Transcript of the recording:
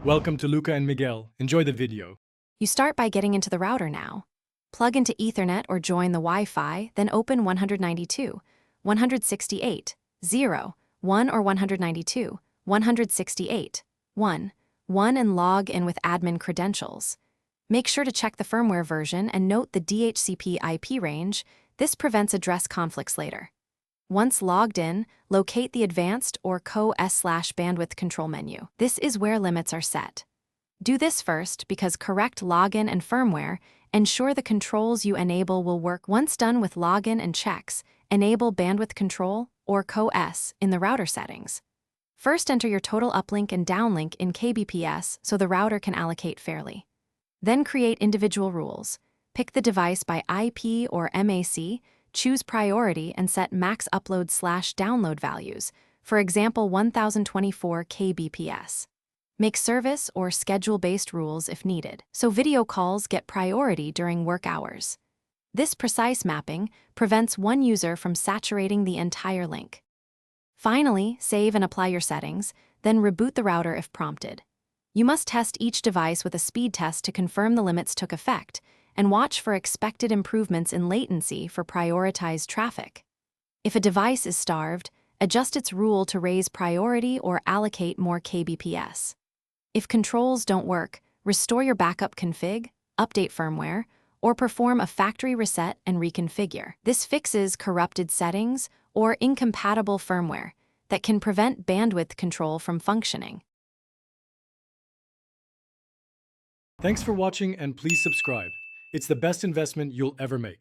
Welcome to Luca and Miguel. Enjoy the video. You start by getting into the router now. Plug into Ethernet or join the Wi-Fi, then open 192, 168, 0, 1 or 192, 168, 1, 1 and log in with admin credentials. Make sure to check the firmware version and note the DHCP IP range. This prevents address conflicts later. Once logged in, locate the Advanced or Co-S/Bandwidth Control menu. This is where limits are set. Do this first because correct login and firmware ensure the controls you enable will work. Once done with login and checks, enable Bandwidth Control or Co-S in the router settings. First enter your total uplink and downlink in kbps so the router can allocate fairly. Then create individual rules. Pick the device by IP or MAC, choose priority and set max upload/download values, for example 1024 kbps. Make service or schedule-based rules if needed, so video calls get priority during work hours. This precise mapping prevents one user from saturating the entire link. Finally, save and apply your settings, then reboot the router if prompted. You must test each device with a speed test to confirm the limits took effect, and watch for expected improvements in latency for prioritized traffic. If a device is starved, adjust its rule to raise priority or allocate more kbps. If controls don't work, restore your backup config, update firmware, or perform a factory reset and reconfigure. This fixes corrupted settings or incompatible firmware that can prevent bandwidth control from functioning. Thanks for watching and please subscribe. It's the best investment you'll ever make.